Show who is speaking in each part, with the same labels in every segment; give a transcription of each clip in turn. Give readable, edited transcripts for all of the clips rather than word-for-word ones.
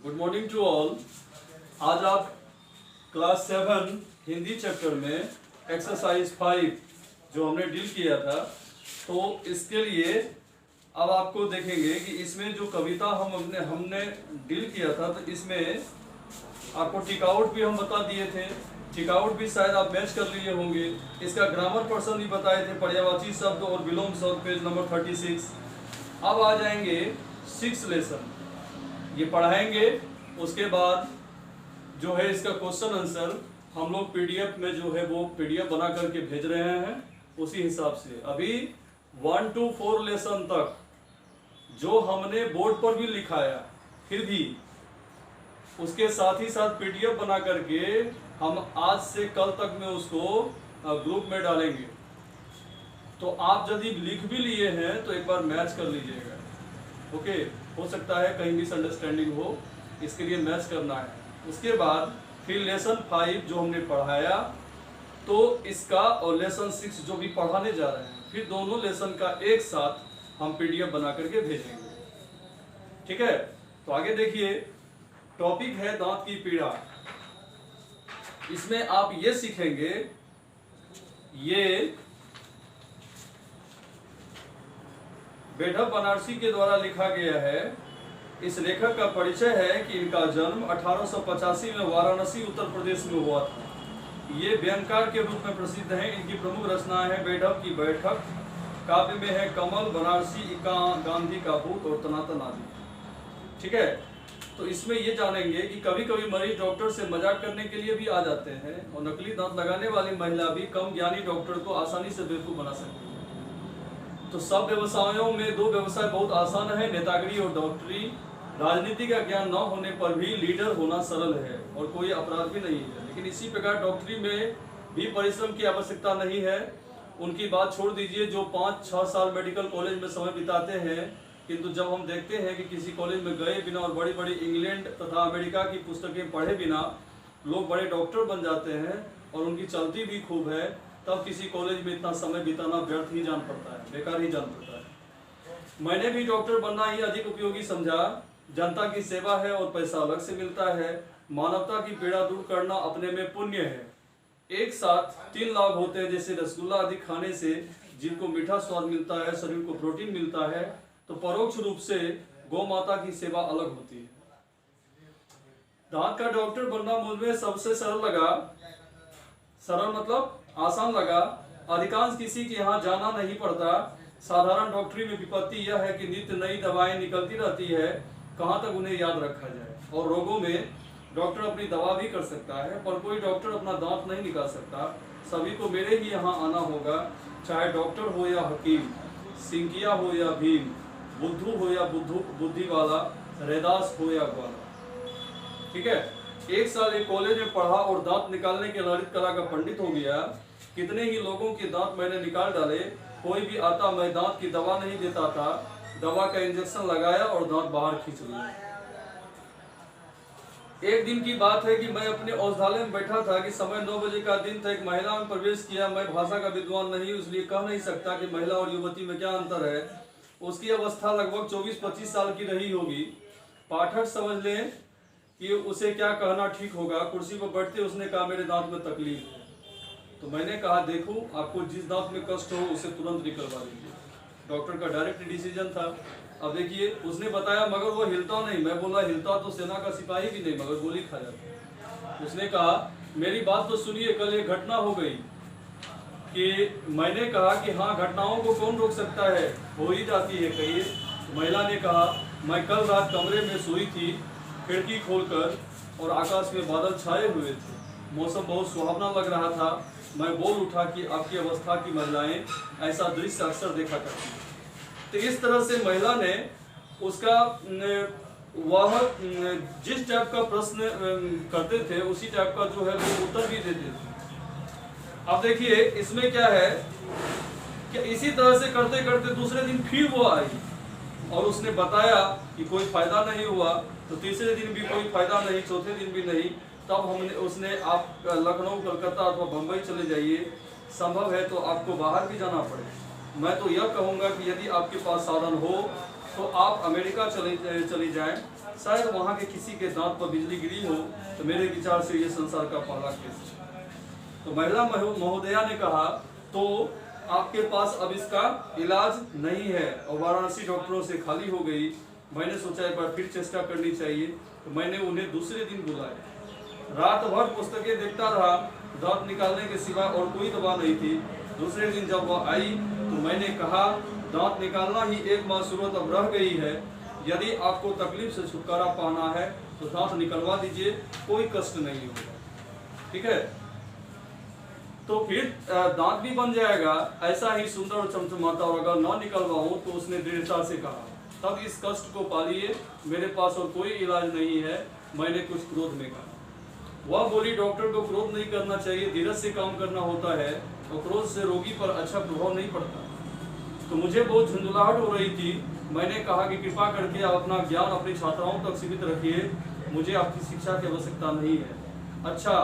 Speaker 1: Good morning to all. आज आप class 7 Hindi chapter में एक्सरसाइज 5 जो हमने डील किया था, तो इसके लिए अब आपको देखेंगे कि इसमें जो कविता हमने डील किया था, तो इसमें आपको टिक आउट भी हम बता दिए थे। टिक आउट भी शायद आप मैच कर लिए होंगे। इसका ग्रामर पर्सन भी बताए थे, पर्यायवाची शब्द और विलोम शब्द, पेज नंबर 36। अब आ जाएंगे 6 लेसन, ये पढ़ाएंगे। उसके बाद जो है इसका क्वेश्चन आंसर हम लोग पीडीएफ में जो है वो पीडीएफ बना करके भेज रहे हैं। उसी हिसाब से अभी 1 to 4 लेसन तक जो हमने बोर्ड पर भी लिखाया, फिर भी उसके साथ ही साथ पीडीएफ बना करके हम आज से कल तक में उसको ग्रुप में डालेंगे। तो आप यदि लिख भी लिए हैं तो एक बार मैच कर लीजिएगा। ओके, हो सकता है कहीं मिसअंडरस्टैंडिंग हो, इसके लिए मैच करना है। उसके बाद फिर लेसन 5 जो हमने पढ़ाया, तो इसका और लेसन 6 जो भी पढ़ाने जा रहे हैं, फिर दोनों लेसन का एक साथ हम पीडीएफ बना करके भेजेंगे। ठीक है, तो आगे देखिए, टॉपिक है दांत की पीड़ा। इसमें आप ये सीखेंगे, ये बेढप बनारसी के द्वारा लिखा गया है। इस लेखक का परिचय है कि इनका जन्म 1885 में वाराणसी उत्तर प्रदेश में हुआ था। ये व्यंगकार के रूप में प्रसिद्ध हैं। इनकी प्रमुख रचनाएं हैं बेढप की बैठक, काव्य में है कमल, बनारसी, गांधी का भूत और तनातन आदि। ठीक है, तो इसमें ये जानेंगे कि कभी कभी मरीज डॉक्टर से मजाक करने के लिए भी आ जाते हैं, और नकली दांत लगाने वाली महिला भी कम ज्ञानी डॉक्टर को आसानी से बेवकूफ बना सकती है। तो सब व्यवसायों में 2 व्यवसाय बहुत आसान है, नेतागिरी और डॉक्टरी। राजनीति का ज्ञान न होने पर भी लीडर होना सरल है और कोई अपराध भी नहीं है। लेकिन इसी प्रकार डॉक्टरी में भी परिश्रम की आवश्यकता नहीं है। उनकी बात छोड़ दीजिए जो 5-6 साल मेडिकल कॉलेज में समय बिताते हैं, किंतु जब हम देखते हैं कि किसी कॉलेज में गए बिना और बड़ी बड़ी इंग्लैंड तथा अमेरिका की पुस्तकें पढ़े बिना लोग बड़े डॉक्टर बन जाते हैं और उनकी चलती भी खूब है, तब किसी कॉलेज में इतना समय बिताना व्यर्थ ही जान पड़ता है, बेकार ही जान पड़ता है। मैंने भी डॉक्टर बनना ही अधिक उपयोगी समझा। जनता की सेवा है और पैसा अलग से मिलता है। मानवता की पीड़ा दूर करना अपने में पुण्य है। एक साथ 3 लाभ होते हैं, जैसे रसगुल्ला आदि खाने से जीव को मीठा स्वाद मिलता है, शरीर को प्रोटीन मिलता है, तो परोक्ष रूप से गौ माता की सेवा अलग होती है। दांत का डॉक्टर बनना मुझे सबसे सरल लगा। सरल मतलब आसान लगा। अधिकांश किसी के यहाँ जाना नहीं पड़ता। साधारण डॉक्टरी में विपत्ति यह है कि नित्य नई दवाएं निकलती रहती है, कहाँ तक उन्हें याद रखा जाए। और रोगों में डॉक्टर अपनी दवा भी कर सकता है, पर कोई डॉक्टर अपना दांत नहीं निकाल सकता। सभी को मेरे ही यहाँ आना होगा, चाहे डॉक्टर हो या हकीम, सिंकिया हो या भीम, बुद्धू हो या बुद्धि वाला, रैदास हो या ग्वाला। ठीक है, 1 साल एक कॉलेज में पढ़ा और दांत निकालने के ललित कला का पंडित हो गया। कितने ही लोगों के दांत मैंने निकाल डाले। कोई भी आता मैं दांत की दवा नहीं देता था, दवा का इंजेक्शन लगाया और दांत बाहर खींच लिया। एक दिन की बात है कि मैं अपने औषधालय में बैठा था कि समय 9 बजे का दिन था। एक महिला में प्रवेश किया। मैं भाषा का विद्वान नहीं, इसलिए कह नहीं सकता कि महिला और युवती में क्या अंतर है। उसकी अवस्था लगभग 24-25 साल की रही होगी। पाठक समझ लें कि उसे क्या कहना ठीक होगा। कुर्सी पर बैठते उसने कहा, मेरे दांत में तकलीफ है। तो मैंने कहा, देखो आपको जिस दांत में कष्ट हो उसे तुरंत निकलवा दीजिए। डॉक्टर का डायरेक्ट डिसीजन था। अब देखिए, उसने बताया मगर वो हिलता नहीं। मैं बोला, हिलता तो सेना का सिपाही भी नहीं, मगर गोली खा जाता। उसने कहा, मेरी बात तो सुनिए, कल एक घटना हो गई। कि मैंने कहा कि हाँ, घटनाओं को कौन रोक सकता है, हो ही जाती है, कहिए। तो महिला ने कहा, मैं कल रात कमरे में सोई थी, खिड़की खोलकर, और आकाश में बादल छाए हुए थे। मौसम बहुत सुहावना लग रहा था। मैं बोल उठा कि आपकी अवस्था की महिलाएं ऐसा दृश्य अक्सर देखा करती हैं। तो इस तरह से महिला ने उसका वह जिस टाइप का प्रश्न करते थे उसी टाइप का जो है वो उत्तर भी देते थे। अब देखिए, इसमें क्या है कि इसी तरह से करते करते दूसरे दिन फिर वो आई और उसने बताया कि कोई फायदा नहीं हुआ। तो तीसरे दिन भी कोई फायदा नहीं, चौथे दिन भी नहीं। तब उसने, आप लखनऊ, कलकत्ता अथवा बम्बई चले जाइए, संभव है तो आपको बाहर भी जाना पड़े। मैं तो यह कहूँगा कि यदि आपके पास साधन हो तो आप अमेरिका चली जाएं, शायद वहां के किसी के दांत पर बिजली गिरी हो, तो मेरे विचार से ये संसार का पहला केस है। तो महिला महोदया ने कहा तो आपके पास अब इसका इलाज नहीं है और वाराणसी डॉक्टरों से खाली हो गई। मैंने सोचा एक बार फिर चेष्टा करनी चाहिए, तो मैंने उन्हें दूसरे दिन बुलाया। रात भर पुस्तकें देखता रहा, दांत निकालने के सिवा और कोई दवा नहीं थी। दूसरे दिन जब वह आई तो मैंने कहा दांत निकालना ही एकमात्र सूरत अब रह गई है, यदि आपको तकलीफ से छुटकारा पाना है तो दांत निकलवा दीजिए, कोई कष्ट नहीं होगा, ठीक है। तो फिर दांत भी बन जाएगा, ऐसा ही सुंदर और चमचमाता और अगर ना निकलवाऊं तो उसने दृढ़ता से कहा, तब इस कष्ट को पालिए, मेरे पास और कोई इलाज नहीं है। मैंने कुछ क्रोध में कहा। वह बोली डॉक्टर को क्रोध नहीं करना चाहिए, धीरज से काम करना होता है और क्रोध से रोगी पर अच्छा प्रभाव नहीं पड़ता। तो मुझे बहुत झुंझुलाहट हो रही थी। मैंने कहा कि कृपा करके आप अपना ज्ञान अपनी छात्राओं तक सीमित रखिए, मुझे आपकी शिक्षा की आवश्यकता नहीं है। अच्छा,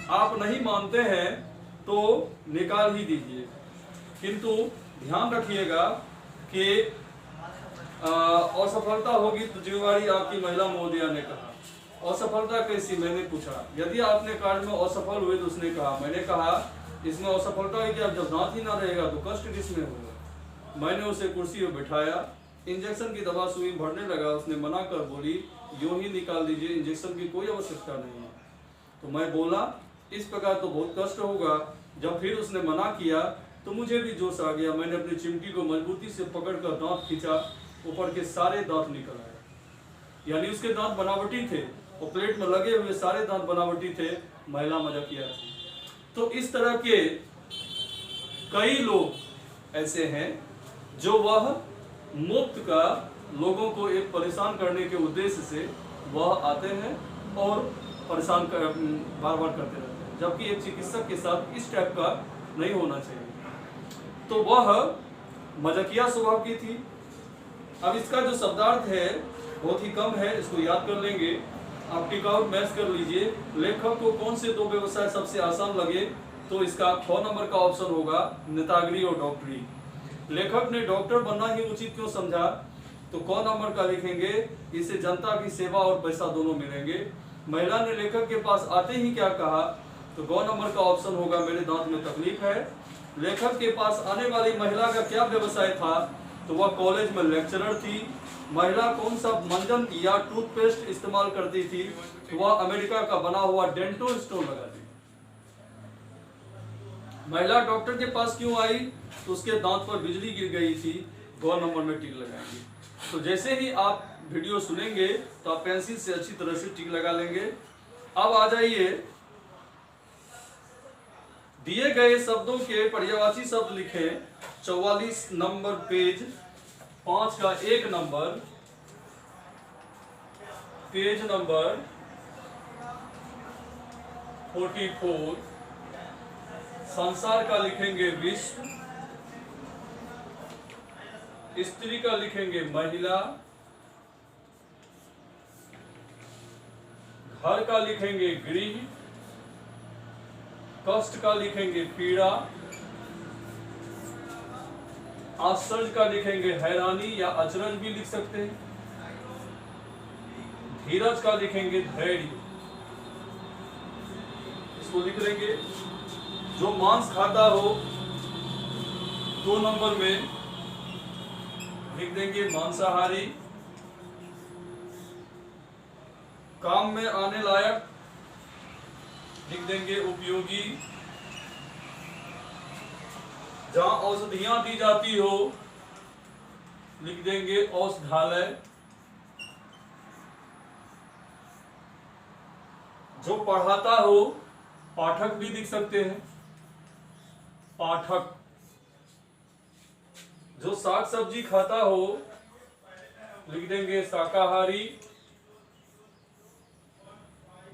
Speaker 1: आप नहीं मानते हैं तो निकाल ही दीजिए, किंतु ध्यान रखिएगा कि असफलता होगी तो जिम्मेवारी आपकी, महिला महोदया ने कहा। असफलता कैसी, मैंने पूछा। यदि आपने कार्य में असफल हुए तो उसने कहा। मैंने कहा इसमें असफलता है कि अब जब दांत ही ना रहेगा तो कष्ट किसमें होगा। मैंने उसे कुर्सी पर बिठाया, इंजेक्शन की दवा सुई भरने लगा। उसने मना कर बोली यूं ही निकाल दीजिए, इंजेक्शन की कोई आवश्यकता नहीं है। तो मैं बोला इस प्रकार तो बहुत कष्ट होगा। जब फिर उसने मना किया तो मुझे भी जोश आ गया। मैंने अपनी चिमटी को मजबूती से पकड़कर दांत खींचा, ऊपर के सारे दांत निकल आए। यानी उसके दांत बनावटी थे और प्लेट में लगे हुए सारे दांत बनावटी थे। महिला मजाकिया थी। तो इस तरह के कई लोग ऐसे हैं जो वह मुफ्त का लोगों को एक परेशान करने के उद्देश्य से वह आते हैं और परेशान बार बार करते रहते हैं, जबकि एक चिकित्सक के साथ इस टाइप का नहीं होना चाहिए। तो वह मजाकिया स्वभाव की थी। अब इसका जो शब्दार्थ है बहुत ही कम है, इसको याद कर लेंगे। आप टिक आउट मैच कर लीजिए। लेखक को कौन से दो व्यवसाय सबसे आसान लगे, तो इसका 6 नंबर का ऑप्शन होगा नेतागिरी और डॉक्टरी। लेखक ने डॉक्टर बनना ही उचित क्यों समझा, तो कौन नंबर का लिखेंगे, इससे जनता की सेवा और पैसा दोनों मिलेंगे। महिला ने लेखक के पास आते ही क्या कहा, तो गौ नंबर का ऑप्शन होगा मेरे दांत में तकलीफ है। लेखक के पास आने वाली महिला का क्या व्यवसाय था, तो वह कॉलेज में लेक्चरर थी। महिला कौन सा मंजन या टूथपेस्ट इस्तेमाल करती थी, तो वह अमेरिका का बना हुआ डेंटो स्टोर लगाती। महिला डॉक्टर के पास क्यों आई, तो उसके दांत पर बिजली गिर गई थी। गौ नंबर में टिक लगाएंगे। तो जैसे ही आप वीडियो सुनेंगे तो आप पेंसिल से अच्छी तरह से टिक लगा लेंगे। अब आ जाइए, दिए गए शब्दों के पर्यायवाची शब्द लिखें। 44 नंबर पेज 5 का 1 नंबर, पेज नंबर 44। संसार का लिखेंगे विश्व, स्त्री का लिखेंगे महिला, घर का लिखेंगे गृह, कष्ट का लिखेंगे पीड़ा, आश्चर्य का लिखेंगे हैरानी या अचरज भी लिख सकते हैं, धीरज का लिखेंगे धैर्य, इसको लिख लेंगे। जो मांस खाता हो 2 नंबर में लिख देंगे मांसाहारी। काम में आने लायक लिख देंगे उपयोगी। जहां औषधियां दी जाती हो लिख देंगे औषधालय। जो पढ़ाता हो पाठक भी लिख सकते हैं, पाठक। जो साग सब्जी खाता हो लिख देंगे शाकाहारी।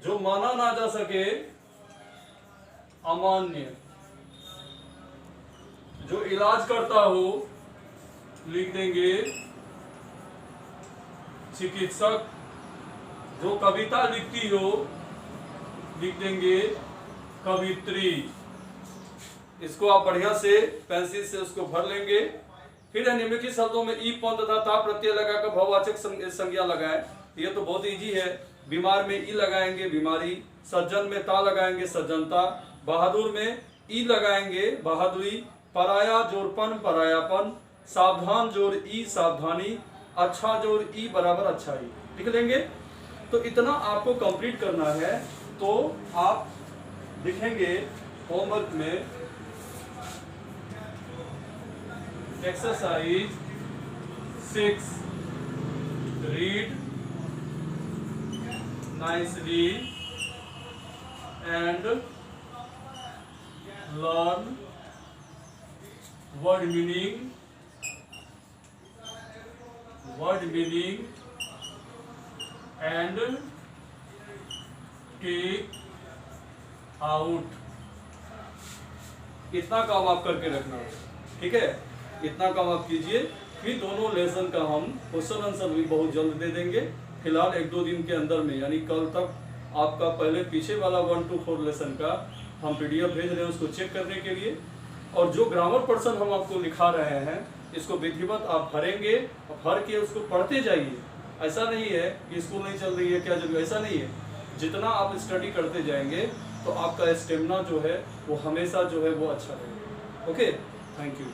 Speaker 1: जो माना ना जा सके अमान्य। जो इलाज करता हो लिख देंगे चिकित्सक। जो कविता लिखती हो लिख देंगे कवित्री। इसको आप बढ़िया से पेंसिल से उसको भर लेंगे। फिर है निम्नलिखित शब्दों में ई पद तथा ता प्रत्यय लगाकर भाववाचक संज्ञा लगाए। ये तो बहुत इजी है। बीमार में ई लगाएंगे बीमारी, सज्जन में ता लगाएंगे सज्जनता, बहादुर में ई लगाएंगे बहादुरी, पराया जोरपन परायापन, सावधान जोर ई सावधानी, अच्छा जोर ई बराबर अच्छाई। लिख लेंगे। तो इतना आपको कंप्लीट करना है। तो आप लिखेंगे होमवर्क में exercise 6, read nicely and learn word meaning and take out. इतना काम आप करके रखना, ठीक है। इतना काम आप कीजिए, फिर दोनों लेसन का हम क्वेश्चन आंसर भी बहुत जल्द दे देंगे। फिलहाल 1-2 दिन के अंदर में, यानी कल तक आपका पहले पीछे वाला 1 to 4 लेसन का हम PDF भेज रहे हैं उसको चेक करने के लिए। और जो ग्रामर पर्सन हम आपको लिखा रहे हैं इसको विधिवत आप भरेंगे और भर के उसको पढ़ते जाइए। ऐसा नहीं है कि स्कूल नहीं चल रही है क्या जरूरी, ऐसा नहीं है। जितना आप स्टडी करते जाएंगे तो आपका स्टेमिना जो है वो हमेशा जो है वो अच्छा रहेगा। Okay, thank you.